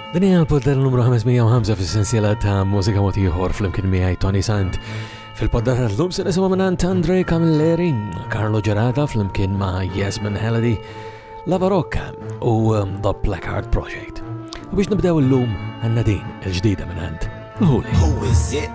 Din hija l-poddata numru 505 fis-sensiela ta' Mużika mod ieħor flimkien miegħi Toni Sant. Fil-poddata tal-lum se nisimgħu minn Andre Camilleri, Carlo Gerata flimkien ma' Yasmin Halliday, La Barocca u The Black Heart Project. U biex nibdew illum għandna din il-ġdida minn Holy. Who is it?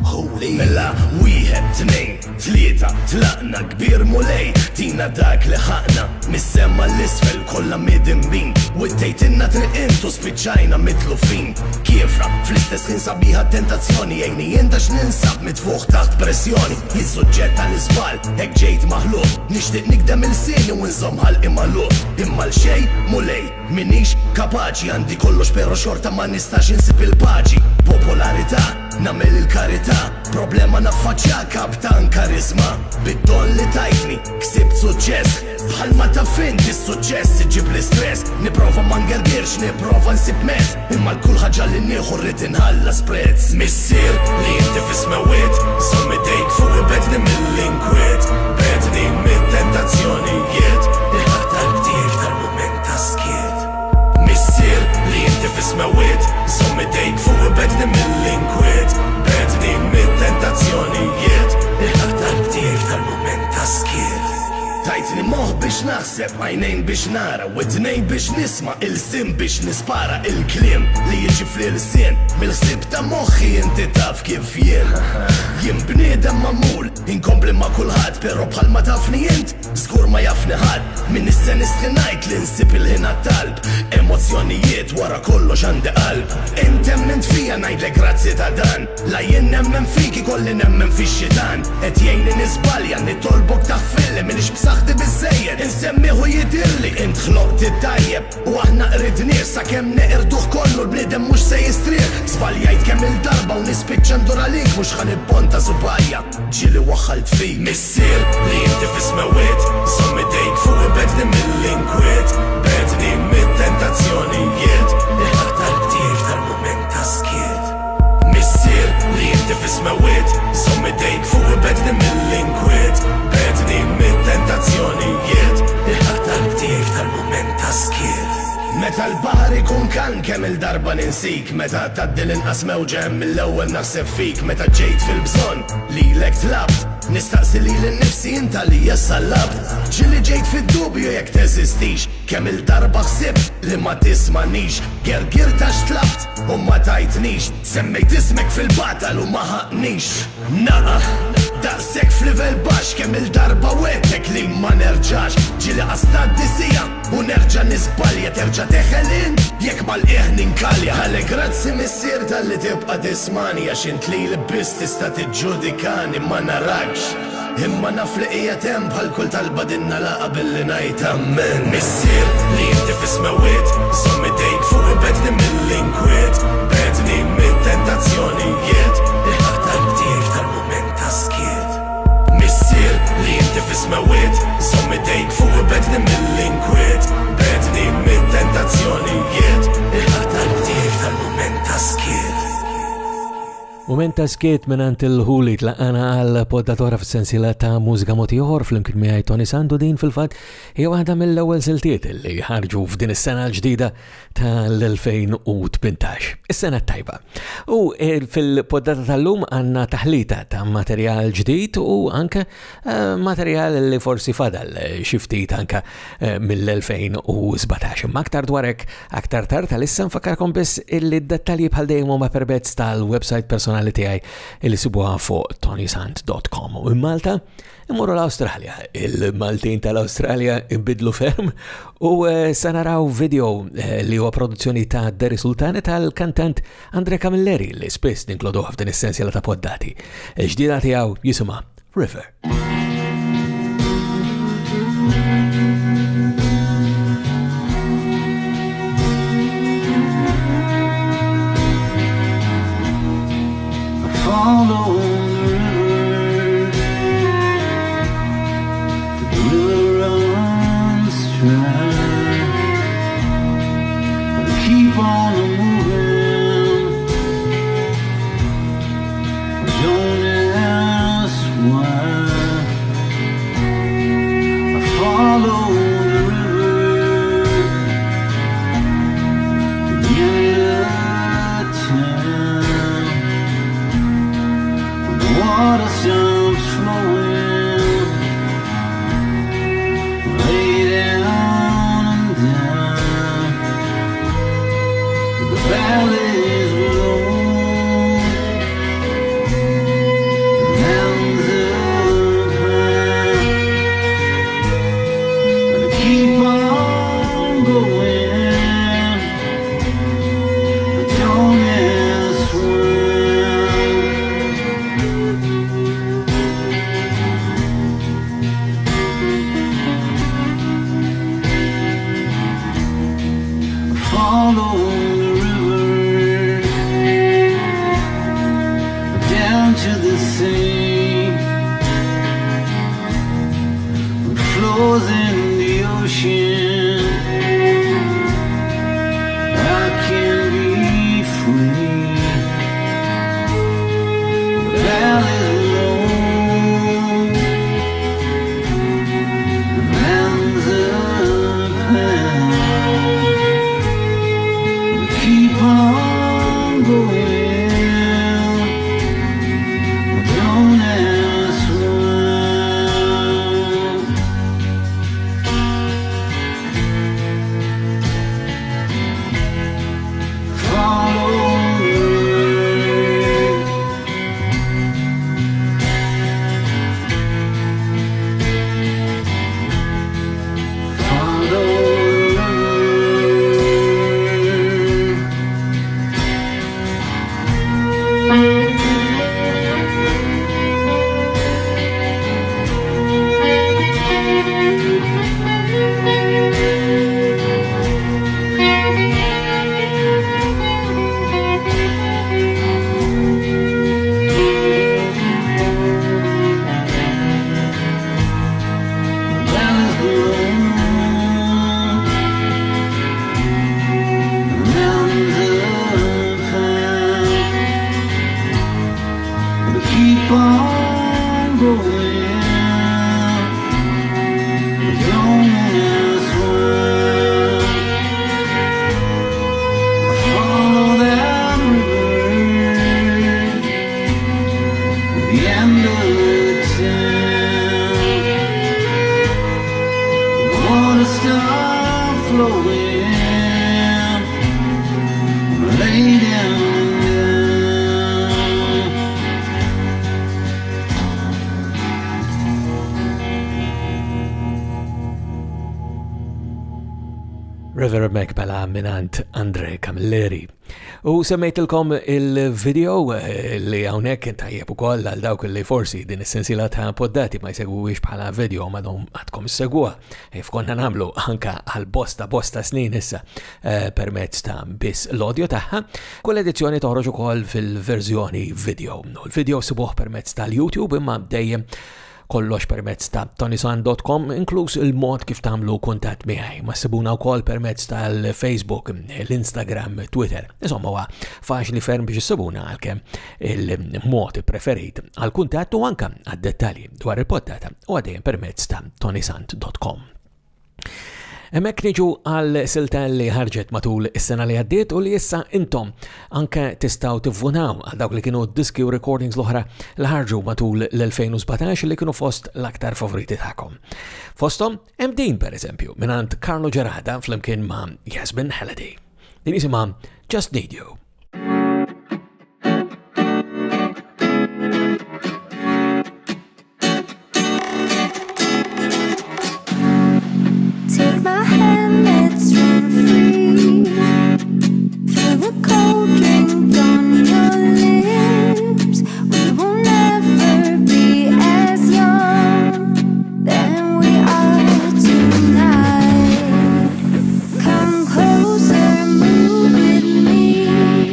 Holy. Mela, wieħed, tnejn, tlieta, tlaqna kbir mulej, tina dak li ħaqna, mis-semma l-isfel kollha midinbin, u ttejtinna triqintu spiċċajna mitlu fin. Kiefra, fl-istess ħin sabiħa tentazzjoni, jgħini jinta x'ninsab mitfuħ taħt pressjoni, jissuġġett tal-isbal, hekk ġejt maħluq, nixtieq nikdem il-sini u nżomm ħalqi magħluq, imma l-xej mulej, minix kapaċi għandi kollox però xorta ma nistax insib il-paċi. Popolarità, namel il-karità, problema naffaċċja kaptan karizma. Bid-don li tajtni, ksibt suċċess, bħalma ta' finti s-suċċess iġib l-istress. Niprofa ma ngergirx, niprofa nsib mess, imma l-kull ħaġa li nieħu rrid inħallas prezz. Missier li inti fismewiet, sommi dejk fuq bedni mill-inkwiet, bedni mid-tentazzjonijiet, il-ħatar btief tal-moment ta' skiet. Missier li inti fismewiet, sommi dejk fuq bedni mill-inkwiet, bedni mid-tentazzjonijiet, il-ħatar btief tal-moment ta' skiet. Tajtni moħ biex naħseb, għajnejn biex nara, u id-nejn biex nisma, il-sim biex nispara, il-klim li jiġi fl-irsin, mill-sib ta' moħħi inti taf kif jien. Jien bniedem mamul, inkompli ma' kulħadd, pero bħalma tafni jint, żgur ma jafni ħadd. Min issa nistħinajt li nsib il-ħina talb, emozjonijiet wara kollox għandi qalb. Intem ment fija ngħidlek grazzi ta' dan, la jien nemmen fiki kolli nemmen fix-xitan, qed jgħinni nisbalja nitolbok taħfilli minix b'saħħti biżejjed, insemmiħu jidirli int ħloqt it-tajjeb, u aħna qridnieh sakemm neqirduh kollu l-bniedem mhux se jistrieħ. Żbaljajt kemm il-darba u nispiċċa ndur għalik mhux ħanibponta subajja, ġieli waħħalt fik. Missier li inti fismewiet, sommi dejk fuq bedni mill-inkwiet, bedni mid-tentazzjonijiet, il-ħatar btief tal-moment ta' skiet. Missier li inti fismewiet, sommi dejk fuq bedni mill-inkwiet, bedni mid-tentazzjonijiet, il-ħatar btief tal-moment ta' skiet. Meta l-baħar ikun kan kemm il-darba ninsik, meta tgħaddi l-inqas mewġa hemm mill-ewwel naħseb fik, meta ġejt fil-bżonn lilek tlabt, nistaqsi lili nnifsi inta li jassallabt, ġieli ġejt fid-dubju jekk teżistix, kemm il-darba ħsibt li ma tismanix, gergir ta' xtlabt u ma tajtnix, semmejt ismek fil-batal u ma ħaqnix. Naqa, daqsek f'livell baxx kemm il-darba wettek li ma nerġax, ġieli qastad disija u nerġa' nisbalja terġa' teħelin jekk mal-qiegħ ninkalja. Ħalli grazzi missier tal-li tibqa' tismani għax int li biss tista' tiġġudikani ma narakx, imma naf li qiegħed hemm bħal kull talba dinna laqa billi ngħid ammen. Missier li inti fismewiet, sommi dejk fuq bedni mill-inkwiet, bedni mid-tentazzjonijiet, il-ħatar btief tal-moment ta' skiet. Missier li inti fismewiet, sommi dejk fuq bedni mill-inkwiet, bedni mid-tentazzjonijiet, il-ħatar btief tal-moment ta' skiet. Moment ta' skiet minant il-ħuli tlaqana għal-poddatora f-sensila ta' Mużika mod ieħor fl-imkien miegħi Toni Sant, din fil-fatt hija waħda mill-ewwel siltiet li ħarġu f'din is-sena l-ġdida tal-2018, is-sena tajba. U fil-poddata tal-lum għandna taħlita ta' materjal ġdid u anke materjal li forsi fadal xi ftit anke mill-2017. Ma aktar dwarek aktar tard tal-issa nfakkarkom biss il-dettalji bħal dejjem huma permezz tal-website personali tiegħi li sibuha fuq ToniSant.com. U Malta immorru l-Awstralja. Il-Maltin tal-Awstralja imbidlu ferm u sa naraw video li huwa produzzjoni ta' Deri Sultani tal-kantant Andre Camilleri li spiss ninkluduh f'din is-sensiela ta' poddati. Ġdida tiegħu jisimha River. Follow the river runs dry. Keep on moving. Don't ask why. I follow the river to the end valleys below, mountains up high. Gotta keep on going, don't ask why. Follow the river down to the sea. It flows in the ocean. I can be free. The valleys below, the mountains up high. Keep on going, don't ask why. Follow the road. Follow the road. Valleys below, mountains up high. Gotta keep on going, don't ask why. Follow that river, the end of the town. The water stop flowing, lay down and down. River Mekbala minant Andre Camilleri. U semmejtilkom il-video li għawnek tajjeb ukoll għal dawk li forsi din is-sensiela ta' poddati ma jsegwux bħala video madhom għadkom segwa. Fkonna nagħmlu anka għal bosta snin issa permezz ta' biss l-audio tagħha. Kull edizzjoni toħroġ ukoll fil-verżjoni video. Il-video sibuh permezz tal-YouTube imma dejjem kollox permezz ta' ToniSant.com, inkluż il-mod kif tagħmlu kuntatt miegħi. Ma ssibuna wkoll permezz tal-Facebook, l-Instagram, Twitter. Insomma huwa faċli ferm biex issibuna għalkemm il-mod preferit għal kuntatt u anke għad-dettalji dwar il-poddata u għadejjem permezz ta' ToniSant.com. Hemmhekk niġu għal silta li ħarġet matul is-sena li għaddiet u li issa intom anke tistgħu tivvunaw għal dawk li kienu diski u recordings l-oħra li ħarġu matul l-2017 li kienu fost l-aktar favoriti tagħkom. Fosthom hemm din pereżempju mingħand Carlo Gerada flimkien ma' Yasmin Halliday. Din isimha Just Need You. Take my hand, let's run free. Feel the cold drink on your lips. We will never be as young than we are tonight. Come closer, move with me.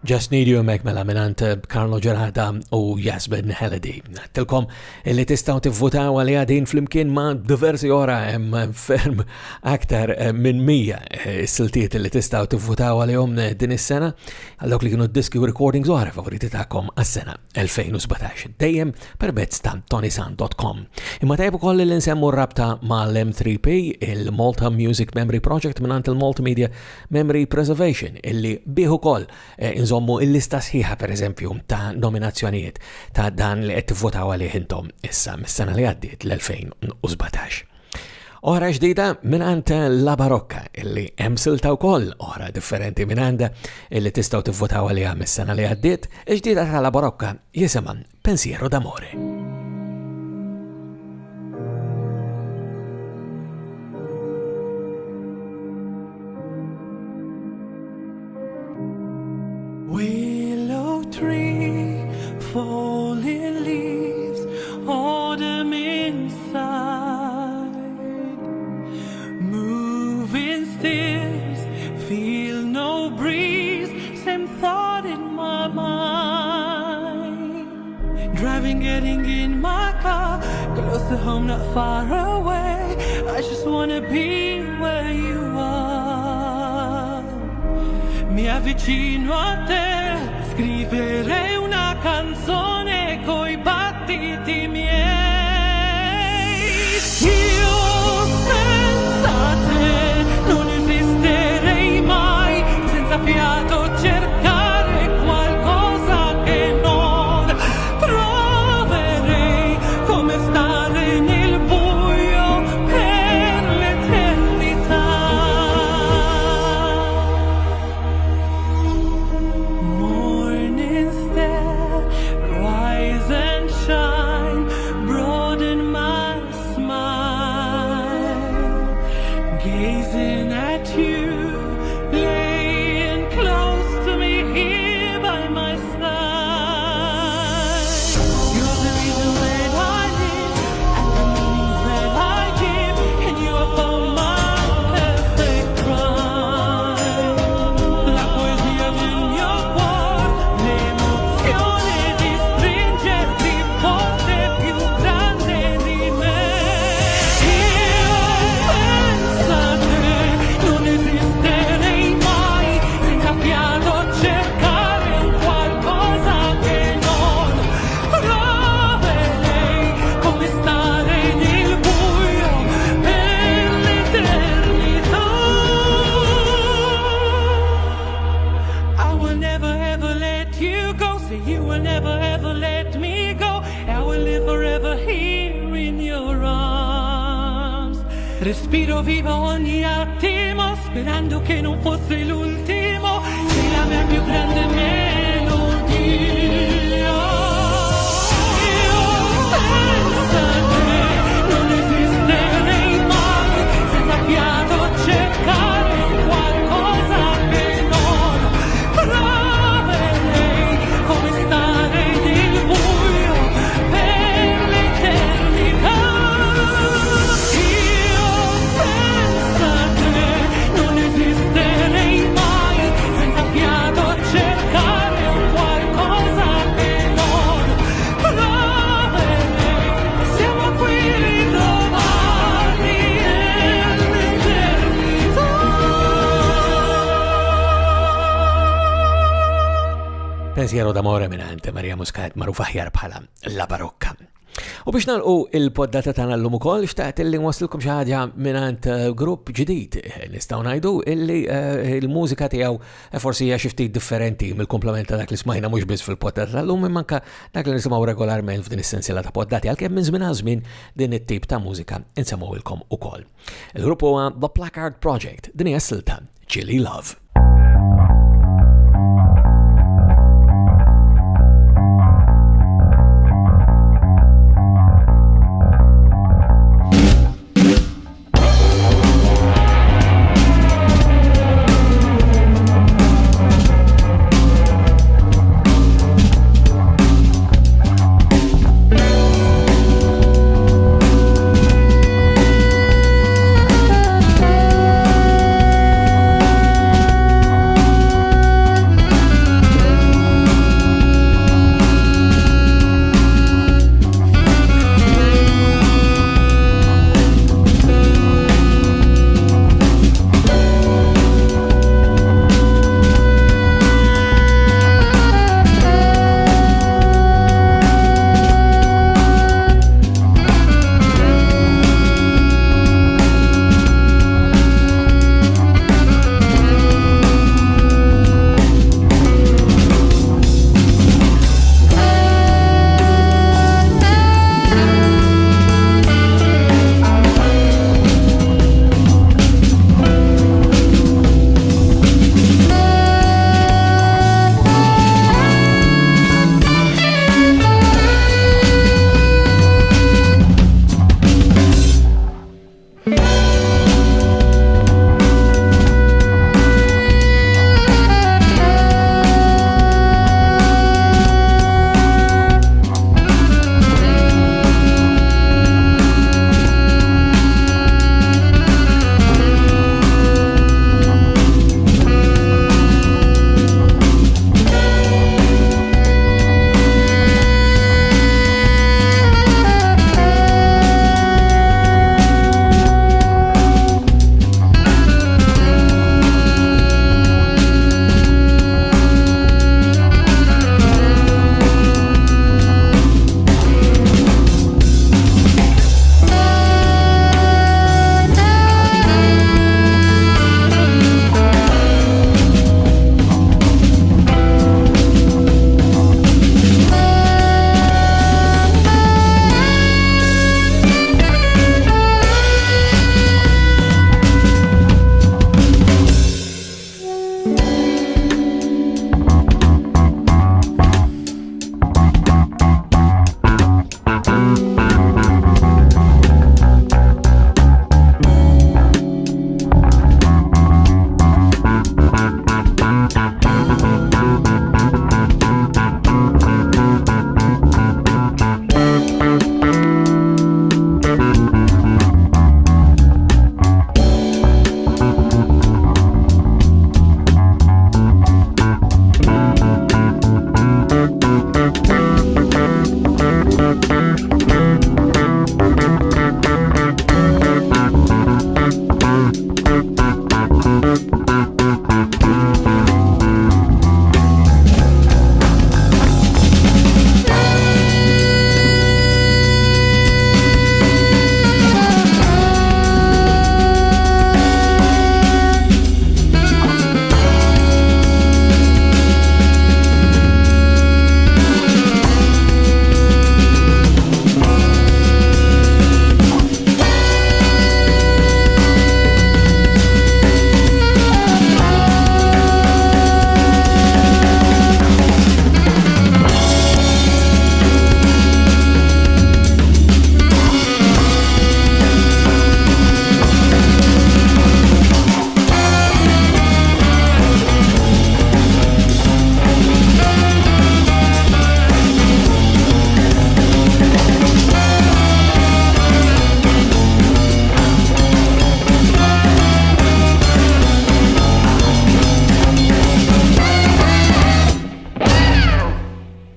Just Need You mek mela minant Carlo Gerata u Yasmin Halliday. Tilkom li tistaw tivvotaw għalija din flimkien ma' diversi ora ferm aktar minn 100 siltiet li tistaw tivvotaw għalihom din is-sena għallok li kienu diski u recordings oħra favoriti tagħkom għas-sena 2017 dejjem permezz ta' ToniSant.com. Imma tajb ukoll li nsemmu r-rabta mal-M3P il-Malta Music Memory Project minant il-Multimedia Memory Preservation illi bieħu koll nżommu il-lista sħiħa per eżempju ta' nominazzjonijiet ta' dan li qed tivvotaw għalih intom issa mis-sena li għaddiet l-2017. Oħra ġdida minant La Barocca illi hemm silta wkoll oħra differenti minanda illi tistgħu tivvotaw għaliha mis-sena li għaddiet, ġdida ta' La Barocca jisimha Pensiero d'amore. Willow tree, falling leaves, autumn inside, moving stairs, feel no breeze, same thought in my mind. Driving, getting in my car, close to home, not far away. I just wanna be where you are. Mi avvicino a te, scriverei una canzone coi battiti miei. Io senza te non esisterei mai, senza fiato cercare qualcosa che non troverei, come stare nel buio per l'eternità. Morning star, rise and shine, broaden my smile, gazing at you, laying close to me here by my side. You're the reason that I live and the meaning that I give, and you are for my perfect crime. La poesia del mio cuore, l'emozione di stringerti forte, più grande di me. Io senza te non esisterei mai, senza fiato cercare un qualcosa che non troverei, come stare nel buio per l'eternità. I will never ever let you go, so you will never ever let me go. I will live forever here in your arms. Respiro vivo ogni attimo, sperando che non fosse l'ultimo. Sei la mia più grande melodia. Io senza te non esisterei mai, senza fiato cercare qualcosa che non troverei, come stare nel buio per l'eternità. Io senza te non esisterei mai, senza fiato cercare qualcosa che non troverei. Siamo qui ritrovati nell'eternità. Pensiero d'amore minant Marija Muscat magħrufa aħjar bħala La Barocca. U biex nagħlqu il-poddata tagħna llum ukoll xtaqt illi nwaslilkom xi ħaġa mingħand grupp ġdid nistgħu ngħidu illi il-mużika tiegħu forsi hija xi ftit differenti mill-komplement ta' dak li smajna mhux biss fil-poddata tal-lum imma anke dak li nisimgħu regolarment f'din is-sensiela ta' poddati għalkemm minn żmien għal żmien din it-tip ta' mużika insemmuhilkom ukoll. Il-grupp huwa The Placard Project, din hija silta Chilly Love.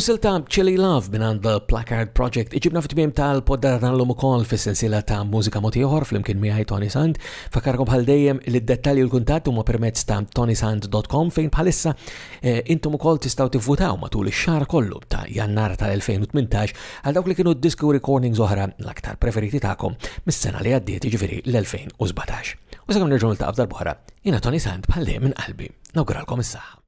Silta Chili Love minn għand Placard Project iġibna fit-tmiem tal-poddar tal-lum ukoll fis-sensiela ta' mużika mod ieħor flimkien miegħi Toni Sant. Fakkarkom bħal dejjem li d-dettalji u l-kuntatt huma permezz ta' ToniSant.com fejn bħalissa intom ukoll tistgħu tivvutaw matul ix-xahar kollu ta' Jannar tal-2018 għal dawk li kienu disco recordings oħra l-aktar preferiti tagħkom mis-sena li għaddiet jiġifieri l-2017. U sakemm nerġgħu niltaqgħu f'darb'oħra, jiena Toni Sant bħal dejjem minn qalbi. Nawguralkom is-saħħa.